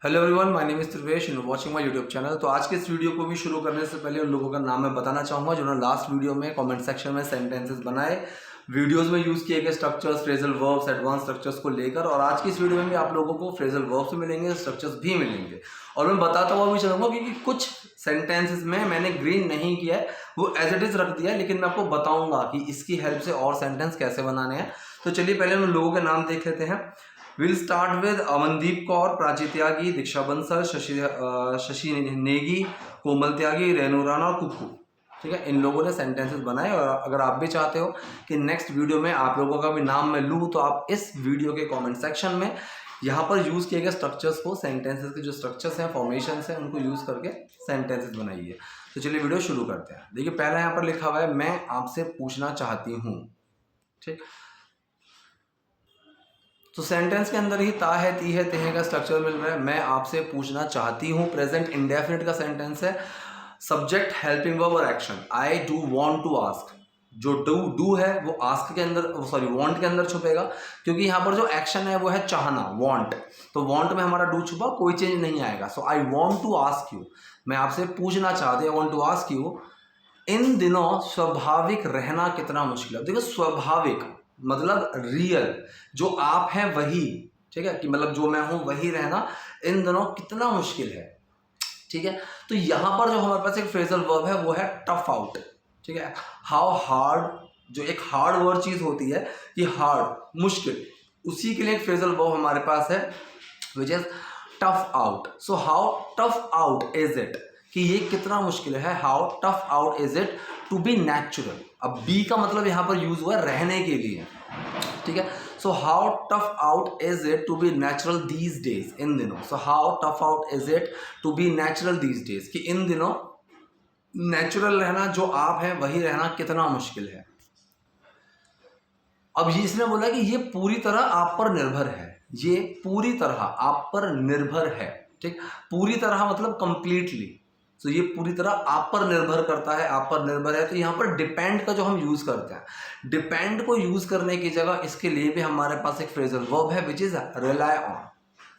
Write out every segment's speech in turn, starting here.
Hello everyone, my name is Trivesh and watching my YouTube channel. तो आज के इस वीडियो को भी शुरू करने से पहले उन लोगों का नाम मैं बताना चाहूँगा जिन्होंने लास्ट वीडियो में कमेंट सेक्शन में सेंटेंसेस बनाए, वीडियोस में यूज़ किए गए structures, phrasal verbs, advance structures को लेकर। और आज की इस वीडियो में भी आप लोगों को फ्रेजल वर्ब्स भी मिलेंगे, स्ट्रक्चर्स भी मिलेंगे। और मैं बताता हुआ भी चलूँगा क्योंकि कुछ सेंटेंसेस में मैंने ग्रीन नहीं किया है, वो एज इट इज़ रख दिया है, लेकिन मैं आपको बताऊँगा कि इसकी हेल्प से और सेंटेंस कैसे बनाने हैं। तो चलिए पहले उन लोगों के नाम देख लेते हैं। Will start with Amandeep Kaur, Prachi Tyagi, Diksha Bansal, Shashi Negi, Komal Tyagi, Renu Rana और कुक्कू। ठीक है, इन लोगों ने सेंटेंसेस बनाए। और अगर आप भी चाहते हो कि नेक्स्ट वीडियो में आप लोगों का भी नाम मैं लूँ, तो आप इस वीडियो के कमेंट सेक्शन में यहाँ पर यूज़ किए गए स्ट्रक्चर्स को, सेंटेंसेस के जो स्ट्रक्चर्स हैं, फॉर्मेशंस हैं, उनको यूज़ करके सेंटेंसेस बनाइए। तो चलिए वीडियो शुरू करते हैं। देखिए पहला यहाँ पर लिखा हुआ है, मैं आपसे पूछना चाहती हूँ। ठीक, तो सेंटेंस के अंदर ही ता है, ती है, तेह का स्ट्रक्चर मिल रहा है। मैं आपसे पूछना चाहती हूँ, प्रेजेंट इंडेफिनिट का सेंटेंस है। सब्जेक्ट हेल्पिंग वर्ब और action, I do want to ask. जो डू है वो आस्क के अंदर, सॉरी वांट के अंदर छुपेगा, क्योंकि यहाँ पर जो एक्शन है वो है चाहना, वांट। तो वांट में हमारा डू छुपा, कोई चेंज नहीं आएगा। So I want to ask you, मैं आपसे पूछना चाहती हूँ, I want to ask you, इन दिनों स्वाभाविक रहना कितना मुश्किल है। देखो स्वाभाविक मतलब रियल, जो आप हैं वही, ठीक है, कि मतलब जो मैं हूं वही रहना इन दिनों कितना मुश्किल है। ठीक है, तो यहां पर जो हमारे पास एक फ्रेजल वर्ब है वो है टफ आउट। ठीक है, हाउ हार्ड, जो एक हार्ड वर्ड चीज होती है कि हार्ड, मुश्किल, उसी के लिए एक फ्रेजल वर्ब हमारे पास है which is tough out. So how tough out is it, कि ये कितना मुश्किल है। How tough out is it to be natural. अब बी का मतलब यहाँ पर यूज हुआ है रहने के लिए। ठीक है, so how tough out is it to be natural these days, इन दिनों। So how tough out is it to be natural these days, कि इन दिनों नेचुरल रहना, जो आप हैं वही रहना कितना मुश्किल है। अब ये इसने बोला कि ये पूरी तरह आप पर निर्भर है, ये पूरी तरह आप पर निर्भर है। ठीक, पूरी तरह मतलब कंप्लीटली। तो ये पूरी तरह आप पर निर्भर करता है, आप पर निर्भर है। तो यहाँ पर डिपेंड का जो हम यूज करते हैं, डिपेंड को यूज करने की जगह इसके लिए भी हमारे पास एक फ्रेजल वर्ब है which is rely on.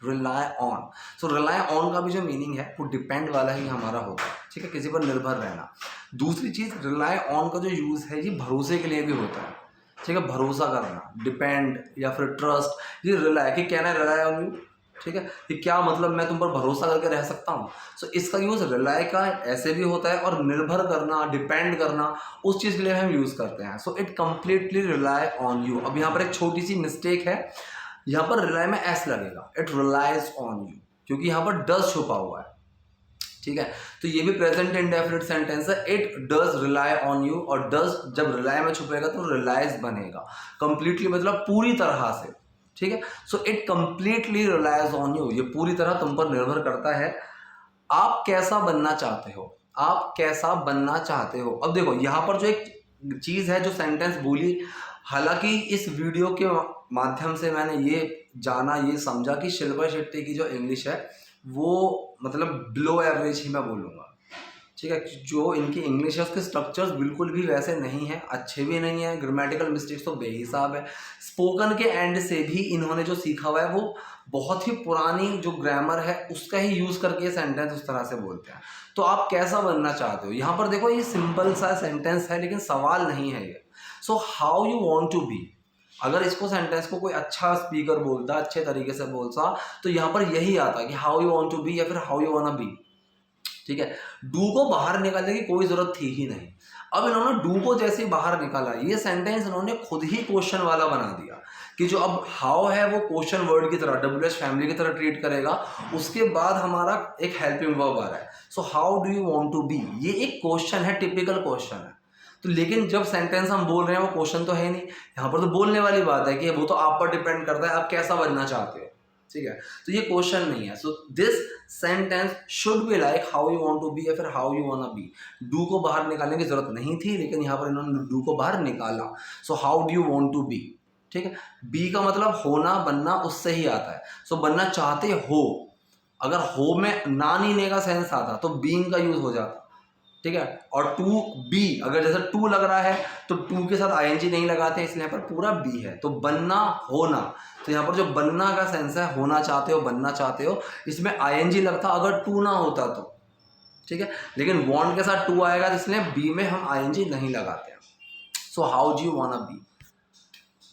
Rely on, so rely on का भी जो मीनिंग है वो डिपेंड वाला ही हमारा होता है। ठीक है, किसी पर निर्भर रहना। दूसरी चीज, रिलाई ऑन का जो यूज है ये भरोसे के लिए भी होता है। ठीक है, भरोसा करना, डिपेंड या फिर ट्रस्ट, ये रिलाई, कि कहना है रिलाई ऑन यू। ठीक है, कि क्या मतलब मैं तुम पर भरोसा करके रह सकता हूँ। सो इसका यूज रिलाई का ऐसे भी होता है, और निर्भर करना, डिपेंड करना, उस चीज के लिए हम यूज करते हैं। सो it completely rely on you. अब यहाँ पर एक छोटी सी मिस्टेक है, यहाँ पर रिलाई में एस लगेगा, इट रिलाइज ऑन यू, क्योंकि यहाँ पर डज छुपा हुआ है। ठीक है, तो ये भी प्रेजेंट इंडेफिनिट सेंटेंस है, it does rely on you. और डज जब रिलाई में छुपेगा तो रिलाइज बनेगा। कंप्लीटली मतलब पूरी तरह से। ठीक है, so it completely relies on you, ये पूरी तरह तुम पर निर्भर करता है। आप कैसा बनना चाहते हो, आप कैसा बनना चाहते हो। अब देखो यहाँ पर जो एक चीज है, जो सेंटेंस बोली, हालांकि इस वीडियो के माध्यम से मैंने ये जाना, ये समझा कि शिल्पा शेट्टी की जो इंग्लिश है वो मतलब बिलो एवरेज ही मैं बोलूँगा। ठीक है, जो इनकी इंग्लिश है उसके स्ट्रक्चर्स बिल्कुल भी वैसे नहीं है, अच्छे भी नहीं है, ग्रामेटिकल मिस्टेक्स तो बेहिसाब है। स्पोकन के एंड से भी इन्होंने जो सीखा हुआ है वो बहुत ही पुरानी जो ग्रामर है उसका ही यूज़ करके सेंटेंस उस तरह से बोलते हैं। तो आप कैसा बनना चाहते हो, यहाँ पर देखो ये सिंपल सा सेंटेंस है लेकिन सवाल नहीं है ये। So how you want to be, अगर इसको सेंटेंस को कोई अच्छा स्पीकर बोलता, अच्छे तरीके से बोलता, तो यहाँ पर यही आता कि how you want to be या फिर हाउ यू वांट बी। ठीक है, डू को बाहर निकालने की कोई जरूरत थी ही नहीं। अब इन्होंने डू को जैसे ही बाहर निकाला, ये सेंटेंस इन्होंने खुद ही क्वेश्चन वाला बना दिया, कि जो अब हाउ है वो क्वेश्चन वर्ड की तरह, WH फैमिली की तरह ट्रीट करेगा। उसके बाद हमारा एक हेल्पिंग वर्ब आ रहा है, so how do you want to be, ये एक क्वेश्चन है, टिपिकल क्वेश्चन है। तो लेकिन जब सेंटेंस हम बोल रहे हैं वो क्वेश्चन तो है नहीं, यहाँ पर तो बोलने वाली बात है कि वो तो आप पर डिपेंड करता है आप कैसा बनना चाहते हो। ठीक है, तो ये क्वेश्चन नहीं है। So this sentence should be like how you want to be या फिर how you want be. Do को बाहर निकालने की जरूरत नहीं थी, लेकिन यहाँ पर इन्होंने डू को बाहर निकाला। So how do you want to be. ठीक है, बी का मतलब होना, बनना, उससे ही आता है। सो बनना चाहते हो, अगर हो में ना नीने का सेंस आता तो बीइंग का यूज हो जाता। ठीक है। और टू बी, अगर जैसे टू लग रहा है तो टू के साथ आईएनजी नहीं लगाते, इसलिए यहाँ पर पूरा बी है। तो बनना, होना, तो यहाँ पर जो बनना का सेंस है, होना चाहते हो, बनना चाहते हो, इसमें आईएनजी लगता अगर टू ना होता तो, ठीक है। लेकिन वांट के साथ टू आएगा तो इसलिए बी में हम आईएनजी नहीं लगाते हैं। So how do you wanna be,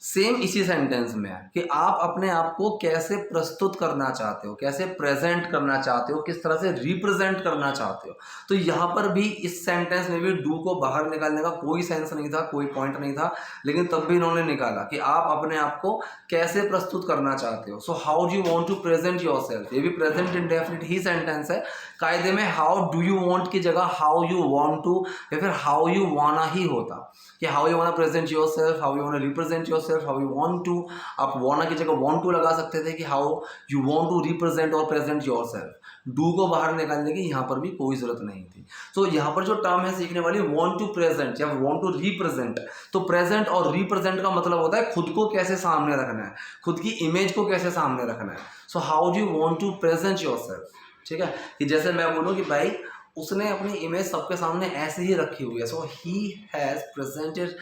same इसी सेंटेंस में है कि आप अपने आप को कैसे प्रस्तुत करना चाहते हो, कैसे प्रेजेंट करना चाहते हो, किस तरह से रिप्रेजेंट करना चाहते हो। तो यहाँ पर भी इस सेंटेंस में भी डू को बाहर निकालने का कोई सेंस नहीं था, कोई पॉइंट नहीं था, लेकिन तब भी इन्होंने निकाला कि आप अपने आप को कैसे प्रस्तुत करना चाहते हो। So how do you want to present yourself, ये भी प्रेजेंट इंडेफिनिट ही सेंटेंस है। कायदे में हाउ डू यू वॉन्ट की जगह हाउ यू वॉन्ट टू या फिर हाउ यू वाना ही होता, कि how you wanna present yourself, how you wanna represent yourself, how you want to, आप वाना की जगह वांट टू लगा सकते थे कि how you want to represent और प्रेजेंट योर सेल्फ। डू को बाहर निकालने की यहाँ पर भी कोई जरूरत नहीं थी। तो यहाँ पर जो टर्म है सीखने वाली, वांट टू प्रेजेंट या वांट टू रिप्रेजेंट, तो प्रेजेंट और रिप्रेजेंट का मतलब होता है खुद को कैसे सामने रखना है, खुद की इमेज को कैसे सामने रखना है। So how do you want to present yourself, ठीक है। कि जैसे मैं बोलूँ कि भाई उसने अपनी इमेज सबके सामने ऐसे ही रखी हुई है, so he has presented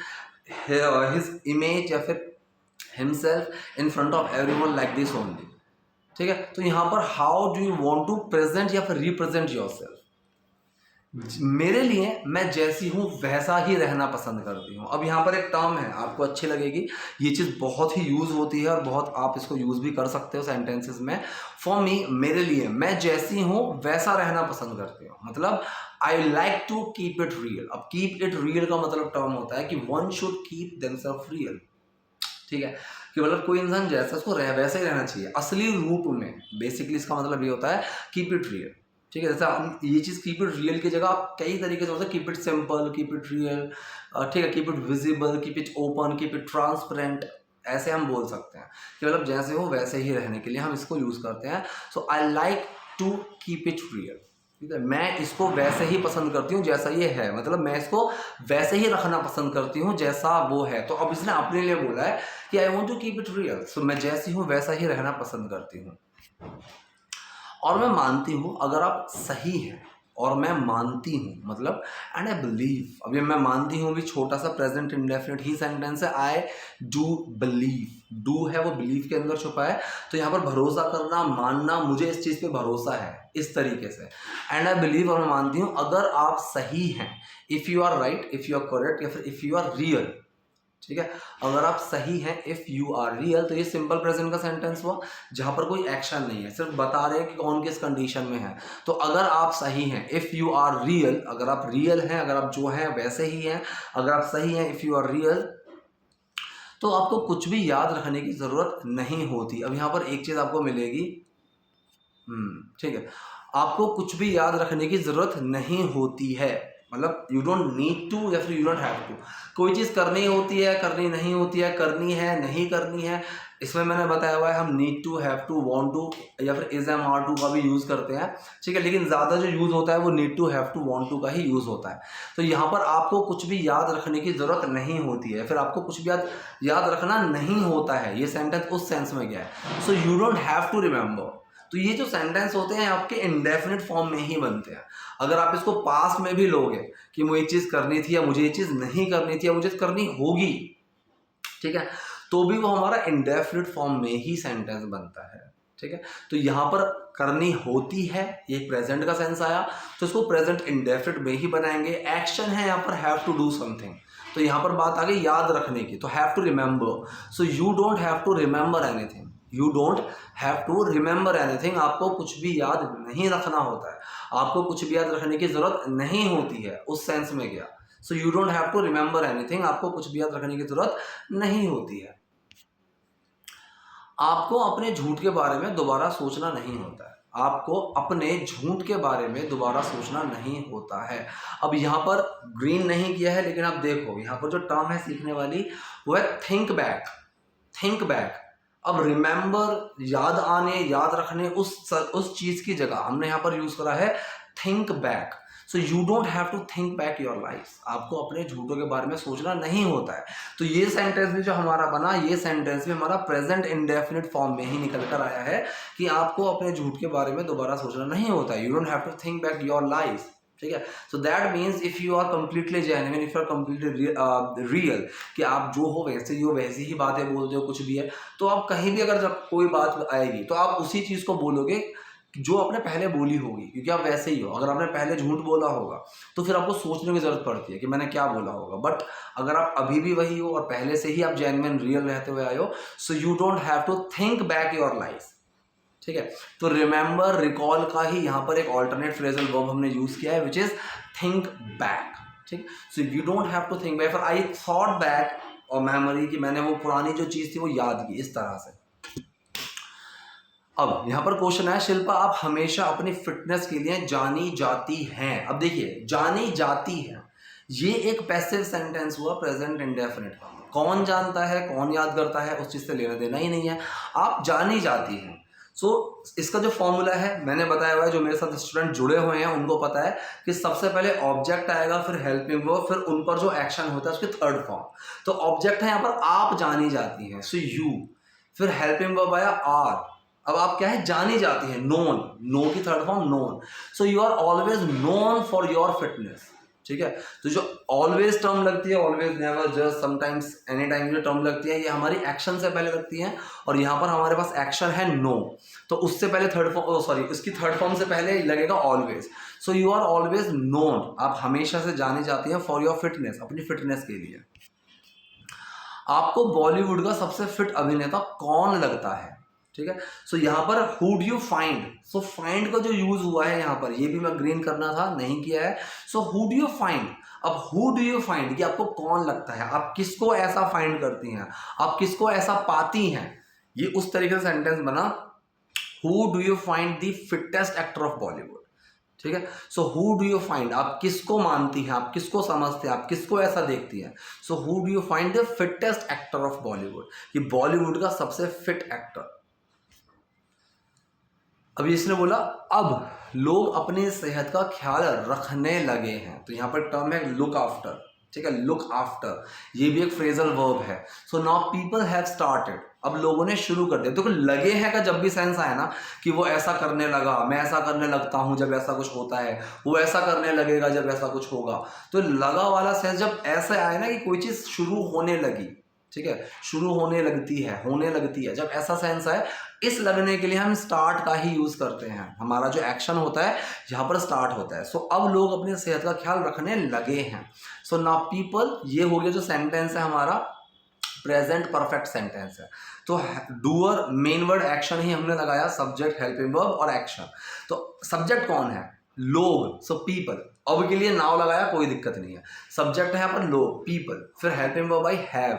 his image या फिर himself in front of everyone like this only, ठीक है। तो यहाँ पर how do you want to present या फिर रिप्रेजेंट योरसेल्फ, मेरे लिए मैं जैसी हूँ वैसा ही रहना पसंद करती हूँ। अब यहाँ पर एक टर्म है, आपको अच्छी लगेगी, ये चीज़ बहुत ही यूज़ होती है और बहुत आप इसको यूज़ भी कर सकते हो सेंटेंसेस में। फॉर मी, मेरे लिए, मैं जैसी हूँ वैसा रहना पसंद करती हूँ, मतलब I like to keep it real. अब कीप इट रियल का मतलब टर्म होता है कि one should keep themselves real, ठीक है। कि मतलब कोई इंसान जैसा उसको वैसे ही रहना चाहिए असली रूप में। बेसिकली इसका मतलब ये होता है कीप इट रियल, ठीक है। जैसे हम ये चीज़ कीप इट रियल की जगह आप कई तरीके से होता है, keep it simple, keep it real, ठीक है, keep it visible, keep it open, keep it transparent, ऐसे हम बोल सकते हैं कि मतलब जैसे हो वैसे ही रहने के लिए हम इसको यूज़ करते हैं। So I like to keep it real, ठीक है। मैं इसको वैसे ही पसंद करती हूँ जैसा ये है, मतलब मैं इसको वैसे ही रखना पसंद करती हूँ जैसा वो है। तो अब इसने अपने लिए बोला है कि I want to keep it real, so मैं जैसी हूँ वैसा ही रहना पसंद करती हूँ। और मैं मानती हूँ अगर आप सही हैं, और मैं मानती हूँ मतलब एंड आई बिलीव, अब ये मैं मानती हूँ भी छोटा सा प्रेजेंट इंडेफिनिट ही सेंटेंस है। आई डू बिलीव, डू है वो बिलीव के अंदर छुपा है, तो यहाँ पर भरोसा करना, मानना, मुझे इस चीज़ पे भरोसा है, इस तरीके से। एंड आई बिलीव, और मैं मानती हूँ अगर आप सही हैं, if you are right, if you are correct, या फिर इफ़ यू आर रियल, ठीक है। अगर आप सही हैं, इफ़ यू आर रियल, तो ये सिंपल प्रेजेंट का सेंटेंस हुआ जहां पर कोई एक्शन नहीं है, सिर्फ बता रहे हैं कि कौन किस कंडीशन में है। तो अगर आप सही हैं, इफ़ यू आर रियल, अगर आप रियल हैं, अगर आप जो हैं वैसे ही हैं, अगर आप सही हैं, इफ़ यू आर रियल, तो आपको कुछ भी याद रखने की ज़रूरत नहीं होती। अब यहाँ पर एक चीज़ आपको मिलेगी, ठीक है, आपको कुछ भी याद रखने की ज़रूरत नहीं होती है, मतलब यू डोंट नीड टू या फिर यू डोंट हैव टू। कोई चीज़ करनी होती है, करनी नहीं होती है, करनी है, नहीं करनी है, इसमें मैंने बताया हुआ है हम need to, have to, want to या फिर इज एम आर टू का भी यूज़ करते हैं, ठीक है। लेकिन ज़्यादा जो यूज़ होता है वो need to, have to, want to का ही यूज़ होता है। तो यहाँ पर आपको कुछ भी याद रखने की ज़रूरत नहीं होती है, फिर आपको कुछ भी याद रखना नहीं होता है, ये सेंटेंस उस सेंस में गया है। So you don't have to remember. तो ये जो सेंटेंस होते हैं आपके इंडेफिनिट फॉर्म में ही बनते हैं। अगर आप इसको पास्ट में भी लोगे कि मुझे ये चीज़ करनी थी या मुझे ये चीज़ नहीं करनी थी या मुझे करनी होगी, ठीक है, तो भी वो हमारा इंडेफिनिट फॉर्म में ही सेंटेंस बनता है, ठीक है। तो यहाँ पर करनी होती है, ये प्रेजेंट का सेंस आया, तो इसको प्रेजेंट इंडेफिनिट में ही बनाएंगे। एक्शन है यहाँ पर हैव टू डू समथिंग, तो यहाँ पर बात आ गई याद रखने की, तो have to remember. So you don't have to remember anything, you don't have to remember anything, आपको कुछ भी याद नहीं रखना होता है, आपको कुछ भी याद रखने की जरूरत नहीं होती है, उस सेंस में गया। So you don't have to remember anything, आपको कुछ भी याद रखने की जरूरत नहीं होती है। आपको अपने झूठ के बारे में दोबारा सोचना नहीं होता है, आपको अपने झूठ के बारे में दोबारा सोचना नहीं होता है। अब यहाँ पर ग्रीन नहीं किया है, लेकिन आप देखो यहाँ पर जो टर्म है सीखने वाली वो है थिंक बैक, थिंक बैक। अब रिमेंबर, याद आने, याद रखने, उस चीज़ की जगह हमने यहाँ पर यूज़ करा है think back. So you don't have to think back your life, आपको अपने झूठों के बारे में सोचना नहीं होता है। तो ये सेंटेंस भी जो हमारा बना, ये सेंटेंस भी हमारा प्रेजेंट इंडेफिनिट फॉर्म में ही निकल कर आया है कि आपको अपने झूठ के बारे में दोबारा सोचना नहीं होता है। You don't have to think back your life, ठीक है। So that means if you are completely genuine, if you are completely real, कि आप जो हो वैसे ही हो, वैसी ही बातें बोलते हो, कुछ भी है, तो आप कहीं भी अगर जब कोई बात आएगी तो आप उसी चीज़ को बोलोगे जो आपने पहले बोली होगी, क्योंकि आप वैसे ही हो। अगर आपने पहले झूठ बोला होगा तो फिर आपको सोचने की जरूरत पड़ती है कि मैंने क्या बोला होगा। बट अगर आप अभी भी वही हो और पहले से ही आप जेन्युइन रियल रहते हुए आए हो, so you don't have to think back your life. ठीक है। तो रिमेंबर, रिकॉल का ही यहाँ पर एक ऑल्टरनेट फ्रेजल वर्ब हमने यूज किया है, विच इज थिंक बैक। ठीक। So you don't have to think back, I thought back, और मेमोरी की मैंने वो पुरानी जो चीज थी वो याद की, इस तरह से। अब यहाँ पर क्वेश्चन है, शिल्पा आप हमेशा अपनी फिटनेस के लिए जानी जाती हैं। अब देखिए, जानी जाती है, ये एक पैसिव सेंटेंस हुआ, प्रेजेंट इंडेफिनिट का। कौन जानता है, कौन याद करता है, उस चीज से लेना देना ही नहीं है। आप जानी जाती हैं। सो इसका जो फॉर्मूला है मैंने बताया हुआ है, जो मेरे साथ स्टूडेंट जुड़े हुए हैं उनको पता है कि सबसे पहले ऑब्जेक्ट आएगा, फिर हेल्पिंग वर्ब, फिर उन पर जो एक्शन होता है उसकी थर्ड फॉर्म। तो ऑब्जेक्ट है यहाँ पर आप जानी जाती हैं, सो यू, फिर हेल्पिंग वर्ब आया आर। अब आप क्या है, जानी जाती है, नोन, नो की third form known. So you are always known for your fitness. ठीक है। तो जो ऑलवेज टर्म लगती है, always, never, just, sometimes, any time, जो टर्म लगती है ये हमारी एक्शन से पहले लगती है, और यहाँ पर हमारे पास एक्शन है नो, तो उससे पहले थर्ड फॉर्म, सॉरी, उसकी थर्ड फॉर्म से पहले लगेगा always. So you are always known, आप हमेशा से जानी जाती हैं फॉर योर फिटनेस, अपनी फिटनेस के लिए। आपको बॉलीवुड का सबसे फिट अभिनेता कौन लगता है? ठीक है। सो यहाँ पर who do you find, so find का जो यूज हुआ है यहाँ पर, ये भी मैं ग्रीन करना था, नहीं किया है। So who do you find, अब हु डू यू फाइंड कि आपको कौन लगता है, आप किसको ऐसा फाइंड करती हैं, आप किसको ऐसा पाती हैं, ये उस तरीके से सेंटेंस बना, who do you find the fittest actor of Bollywood. ठीक है। So who do you find, आप किसको मानती हैं, आप किसको समझते हैं, आप किसको ऐसा देखती हैं। So who do you find the fittest actor of Bollywood, कि बॉलीवुड का सबसे फिट एक्टर। अभी इसने बोला अब लोग अपनी सेहत का ख्याल रखने लगे हैं, तो यहाँ पर टर्म है लुक आफ्टर। ठीक है, लुक आफ्टर, ये भी एक फ्रेजल वर्ब है। So now people have started, अब लोगों ने शुरू कर दिया। तो लगे हैं का जब भी सेंस आए ना, कि वो ऐसा करने लगा, मैं ऐसा करने लगता हूं जब ऐसा कुछ होता है, वो ऐसा करने लगेगा जब ऐसा कुछ होगा, तो लगा वाला सेंस जब ऐसे आए ना कि कोई चीज शुरू होने लगी, ठीक है, शुरू होने लगती है, होने लगती है, जब ऐसा सेंस आए, इस लगने के लिए हम स्टार्ट का ही यूज करते हैं। हमारा जो एक्शन होता है यहाँ पर स्टार्ट होता है। सो अब लोग अपनी सेहत का ख्याल रखने लगे हैं। सो नाउ पीपल, ये हो गया जो सेंटेंस है हमारा, प्रेजेंट परफेक्ट सेंटेंस है। तो डूअर, मेन वर्ड एक्शन ही हमने लगाया, सब्जेक्ट, हेल्पिंग वर्ब और एक्शन। तो सब्जेक्ट कौन है, लोग, सो पीपल। अब के लिए नाउ लगाया, कोई दिक्कत नहीं है। सब्जेक्ट है यहाँ पर लोग, पीपल, फिर हेल्पिंग वर्ब आई हैव।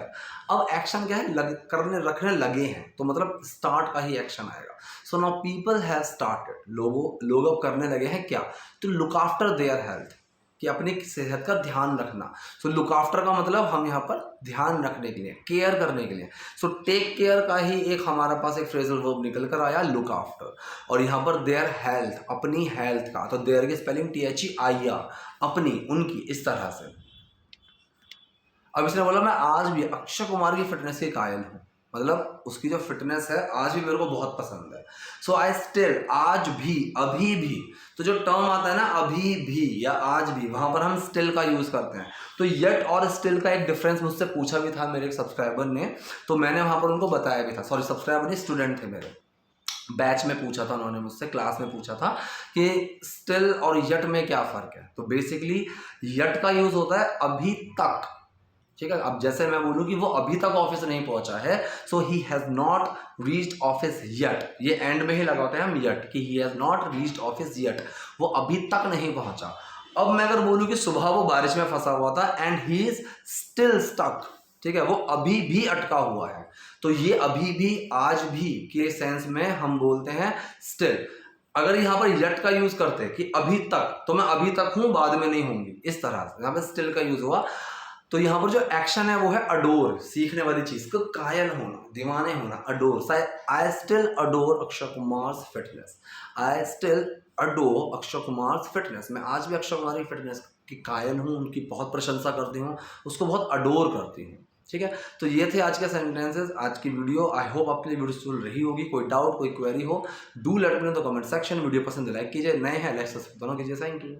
अब एक्शन क्या है, करने रखने लगे हैं, तो मतलब स्टार्ट का ही एक्शन आएगा। So now people have started, लोग अब करने लगे हैं क्या, तो लुक आफ्टर देयर हेल्थ, कि अपनी सेहत का ध्यान रखना। सो लुक आफ्टर का मतलब हम यहाँ पर ध्यान रखने के लिए, केयर करने के लिए। सो टेक केयर का ही एक हमारे पास एक फ्रेजल वर्ब निकल कर आया, लुक आफ्टर। और यहाँ पर देयर हेल्थ, अपनी हेल्थ का, तो देयर की स्पेलिंग THEIR, अपनी, उनकी, इस तरह से। अब इसने बोला मैं आज भी अक्षय कुमार की फिटनेस के कायल हूँ, मतलब उसकी जो फिटनेस है आज भी मेरे को बहुत पसंद है। सो आई स्टिल, आज भी, अभी भी, तो जो टर्म आता है ना अभी भी या आज भी, वहां पर हम स्टिल का यूज करते हैं। तो येट और स्टिल का एक डिफरेंस मुझसे पूछा भी था मेरे एक सब्सक्राइबर ने, तो मैंने वहां पर उनको बताया भी था। सॉरी, सब्सक्राइबर नहीं, स्टूडेंट थे मेरे, बैच में पूछा था उन्होंने मुझसे, क्लास में पूछा था कि स्टिल और येट में क्या फर्क है। तो बेसिकली येट का यूज होता है अभी तक, ठीक है। अब जैसे मैं बोलूं कि वो अभी तक ऑफिस नहीं पहुंचा है, so he has not reached office yet, ये एंड में ही लगाते हैं हम येट, कि he has not reached office yet, वो अभी तक नहीं पहुंचा। अब मैं अगर बोलूं कि सुबह वो बारिश में फंसा हुआ था and he is still stuck, ठीक है, वो अभी भी अटका हुआ है, तो ये अभी भी, आज भी के सेंस में हम बोलते हैं स्टिल। अगर यहाँ पर येट का यूज करते हैं कि अभी तक, तो मैं अभी तक हूं, बाद में नहीं होंगी, इस तरह से यहाँ पर स्टिल का यूज हुआ। तो यहाँ पर जो एक्शन है वो है अडोर, सीखने वाली चीज को, कायल होना, दीवाने होना, adore. I still adore Akshay Kumar fitness, I still adore Akshay Kumar fitness, मैं आज भी अक्षय कुमार की फिटनेस की कायल हूँ, उनकी बहुत प्रशंसा करती हूँ, उसको बहुत अडोर करती हूँ। ठीक है, तो ये थे आज के सेंटेंसेस, आज की वीडियो। आई होप आपके लिए यूजफुल रही होगी। कोई डाउट, कोई क्वेरी हो, do let me in the comment section. Video पसंद लाइक कीजिए, नए हैं लाइक सब्सक्राइब दोनों कीजिए। Thank you.